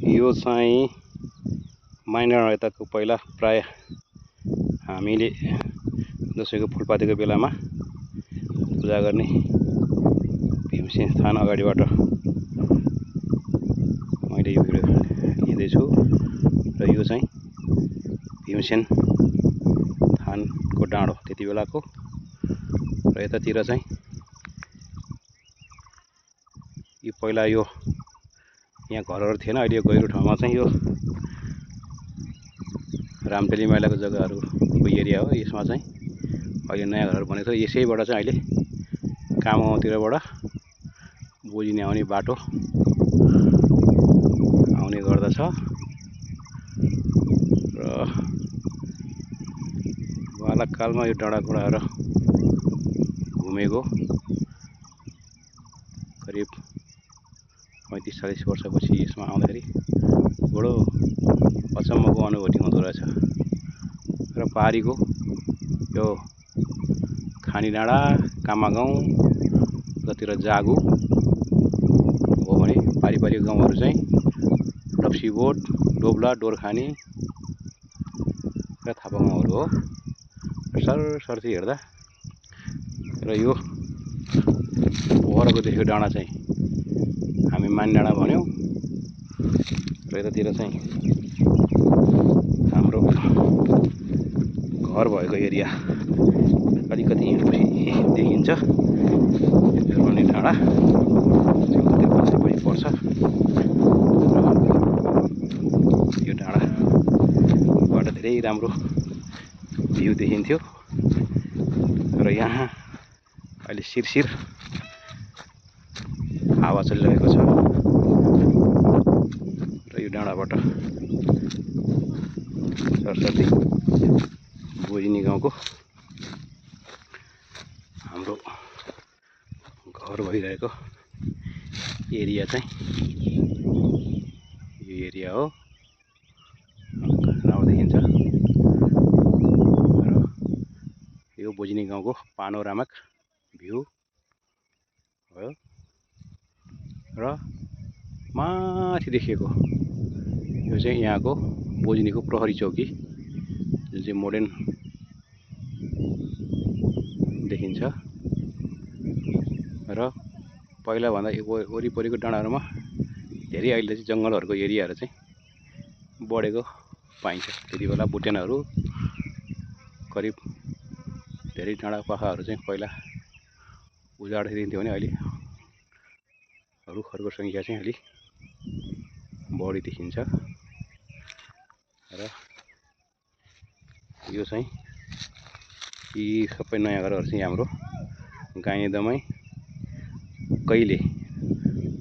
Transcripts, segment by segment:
यो चाहिँ माइनर यताको पहिला प्राय हामीले दसैँको फुलपातीको बेलामा पूजा गर्ने भीमसेन थान अगाडिबाट मैले यो भिडियो लिँदैछु। र यो चाहिँ भीमसेन थानको डाँडो त्यति बेलाको। र यतातिर चाहिँ यो पहिला यो यहाँ घरहरू थिएन, अहिले यो गहिरो ठाउँमा चाहिँ यो रामटेली मैलाको जग्गाहरूको एरिया हो। यसमा चाहिँ अहिले नयाँ घरहरू बनेको छ। यसैबाट चाहिँ अहिले कामतिरबाट बोजिने आउने बाटो आउने गर्दछ। र बालककालमा यो डाँडाकुँडाहरू घुमेको करिब 35-40 वर्षपछि यसमा आउँदाखेरि बडो अचम्मको अनुभूति हुँदो रहेछ। र पहाडीको यो खानी डाँडा, कामागाउँ, उतातिर जागु हो भने पारिपारि गाउँहरू चाहिँ डप्सीबोट, डोब्ला, डोरखानी र थापा गाउँहरू हो। सरसर्ती हेर्दा र यो वरको देखेको डाँडा चाहिँ हामी मान डाँडा भन्यौँ। र यतातिर चाहिँ हाम्रो घर भएको एरिया अलिकति यहाँपछि देखिन्छ। जोरबनी डाँडा त्यो पछिपट्टि पर्छ। यो डाँडाबाट धेरै राम्रो भ्यू देखिन्थ्यो। र यहाँ अहिले सिरसिर हावा चलिरहेको छ। र यो डाँडाबाट सरस्वती बोजिनी गाउँको हाम्रो घर भइरहेको एरिया चाहिँ यो एरिया हो। राम्रो देखिन्छ। र यो बोजिनी गाउँको पानोरामिक भ्यू हो। र माथि देखिएको यो चाहिँ यहाँको बोजिनीको प्रहरी चौकी, जुन चाहिँ मोडर्न देखिन्छ। र पहिलाभन्दा यो वरिपरिको डाँडाहरूमा धेरै अहिले चाहिँ जङ्गलहरूको एरियाहरू चाहिँ बढेको पाइन्छ। त्यति बेला भुटेनहरू करिब धेरै डाँडा पाखाहरू चाहिँ पहिला उजाड दिन्थ्यो भने अहिले रुखहरूको सङ्ख्या चाहिँ अलि बढी देखिन्छ। र यो चाहिँ यी सबै नयाँ घरहरू चाहिँ हाम्रो गाइने दमाई कहिले,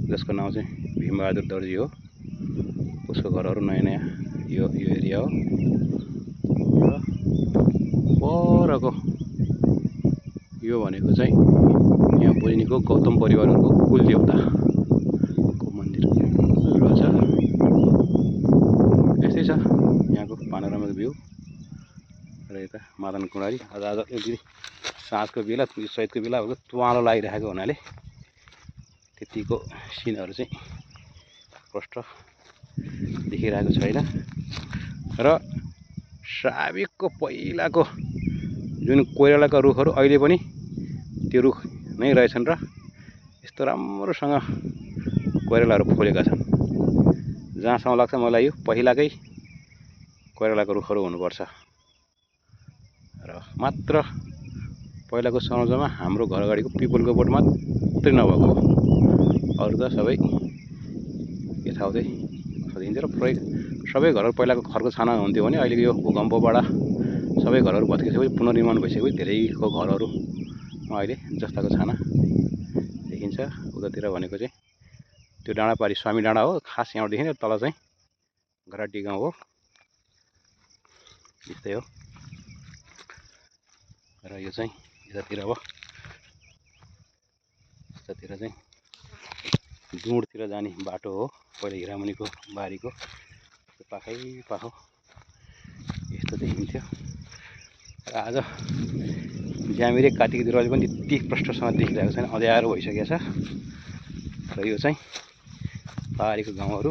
जसको नाम चाहिँ भीमबहादुर दर्जी हो, उसको घरहरू नयाँ नयाँ यो एरिया हो। र परको यो भनेको चाहिँ यहाँ बोजिनीको गौतम परिवारहरूको कुलदेवताको मन्दिर रहेछ। यस्तै छ यहाँको पानोरामिक भ्यू। र यता मदन कुँडारी आज साँझको बेला, चैतको बेला तुवालो लागिरहेको हुनाले त्यतिको सिनहरू चाहिँ प्रष्ट देखिरहेको छैन। र साबिकको पहिलाको जुन कोइरालाका रुखहरू अहिले पनि त्यो रुख नै रहेछन्। र यस्तो राम्रोसँग कोइरालाहरू फुलेका छन्। जहाँसम्म लाग्छ मलाई यो पहिलाकै कोइरालाको रुखहरू हुनुपर्छ। र मात्र पहिलाको सम्झनामा हाम्रो घर अगाडिको पिपलको बोट मात्रै नभएको, अरू त सबै यताउतै सधिन्छ। र सबै घरहरू पहिलाको खरको छाना हुन्थ्यो भने अहिलेको यो भूकम्पबाट सबै घरहरू भत्किसकेपछि पुनर्निर्माण भइसकेपछि धेरैको घरहरूमा अहिले जस्ताको छाना देखिन्छ। उतातिर भनेको चाहिँ त्यो डाँडापारी स्वामी डाँडा हो। खास यहाँबाट देखिने तल चाहिँ घराटी गाउँ हो। यस्तै हो। र यो चाहिँ यतातिर अब यतातिर चाहिँ डुँडतिर जाने बाटो हो। पहिला हिरामुनिको बारीको पाखै पाखो यस्तो देखिन्थ्यो। र आज ज्यामिरे काटिको बिरुवाले पनि त्यति प्रष्टसँग देखिरहेको छैन, अँध्यारो भइसकेको छ। र यो चाहिँ पहाडीको गाउँहरू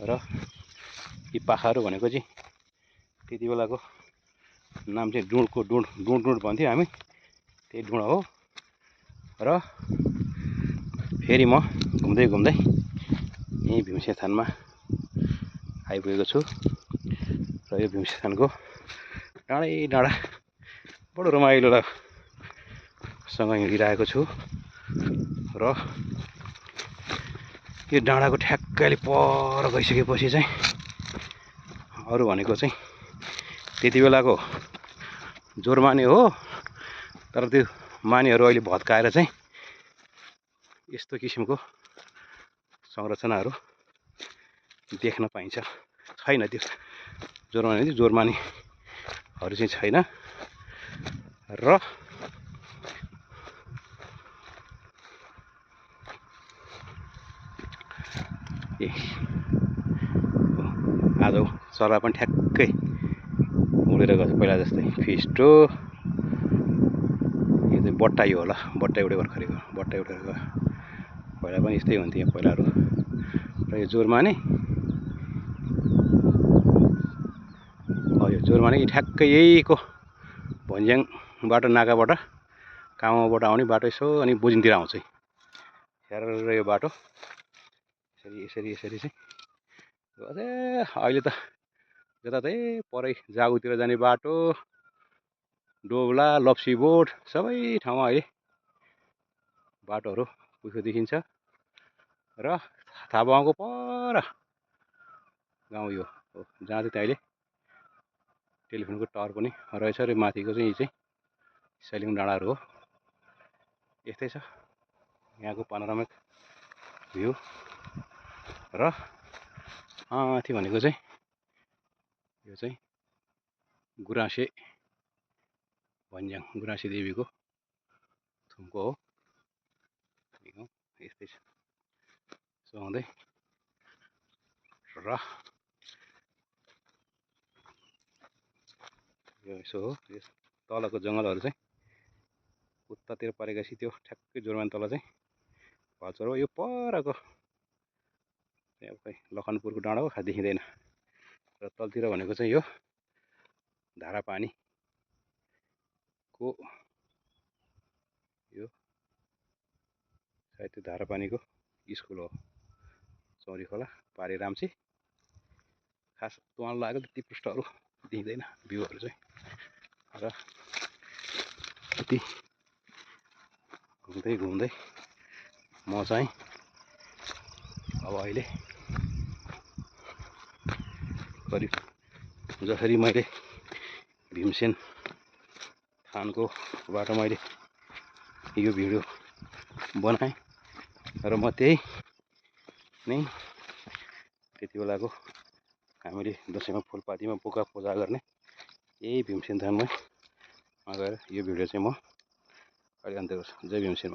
र यी पाखाहरू भनेको चाहिँ त्यति बेलाको नाम चाहिँ डुँड भन्थ्यो हामी, त्यही डुँड हो। र फेरि म घुम्दै यहीँ भीमसेन थानमा आइपुगेको छु। र यो भीमसेन थानको डाँडा बडो रमाइलोसँग हिँडिरहेको छु। र यो डाँडाको ठ्याक्कै पर गइसकेपछि चाहिँ अरू भनेको चाहिँ त्यति बेलाको जोरमाने हो, तर त्यो मानेहरू अहिले भत्काएर चाहिँ यस्तो किसिमको संरचनाहरू देख्न पाइन्छ। छैन त्यो जोरमानेहरू चाहिँ छैन। र आज चरा पनि ठ्याक्कै उडेर गएको पहिला जस्तै फिस्टो। यो चाहिँ बट्टाई होला, बट्टाई उडेर भर्खरको बट्टाई उडेर गयो। पहिला पनि यस्तै हुन्थ्यो पहिलाहरू। र यो जोरमाने ठ्याक्कै यहीको भन्ज्याङबाट नाकाबाट कामाबाट आउने बाटो यसो अनि बुजिनतिर आउँछ। हेरेर यो बाटो यसरी चाहिँ अझै अहिले त जताततै परै जागुतिर जाने बाटो, डोब्ला, लप्सीबोट सबै ठाउँमा अहिले बाटोहरू पुगेको देखिन्छ। र थापागाउँको पर गाउँ यो हो, जहाँ चाहिँ अहिले टेलिफोनको टावर पनि रहेछ। र माथिको चाहिँ यी चाहिँ सैलुङ डाँडाहरू हो। यस्तै छ यहाँको पानोरामिक भ्यू। र माथि भनेको चाहिँ यो चाहिँ गुराँसे भन्ज्याङ, गुराँसे देवीको थुम्को हो। यस्तै छ सुहाउँदै। र यो यसो हो, यस तलको जङ्गलहरू चाहिँ उत्तातिर परेपछि त्यो ठ्याक्कै जोरमान तल चाहिँ भल्चर हो। यो परको अब खै लखनपुरको डाँडा हो, खास देखिँदैन। र तलतिर भनेको चाहिँ यो धारापानीको यो सायद त्यो धारापानीको स्कुल हो, चौरीखोला पारे राम्ची। खास तुवाल लागेको त्यति पृष्ठहरू देखिँदैन भ्यूहरू चाहिँ। र यति घुम्दै म चाहिँ अब अहिले करिब जसरी मैले भीमसेन थानकोबाट मैले यो भिडियो बनाएँ, र म त्यही नै त्यति बेलाको हामीले दसैँमा फुलपातीमा बोका पूजा गर्ने यही भीमसेन थानमा गएर यो भिडियो चाहिँ म अहिले अन्त्य गर्छु। जय भीमसेन।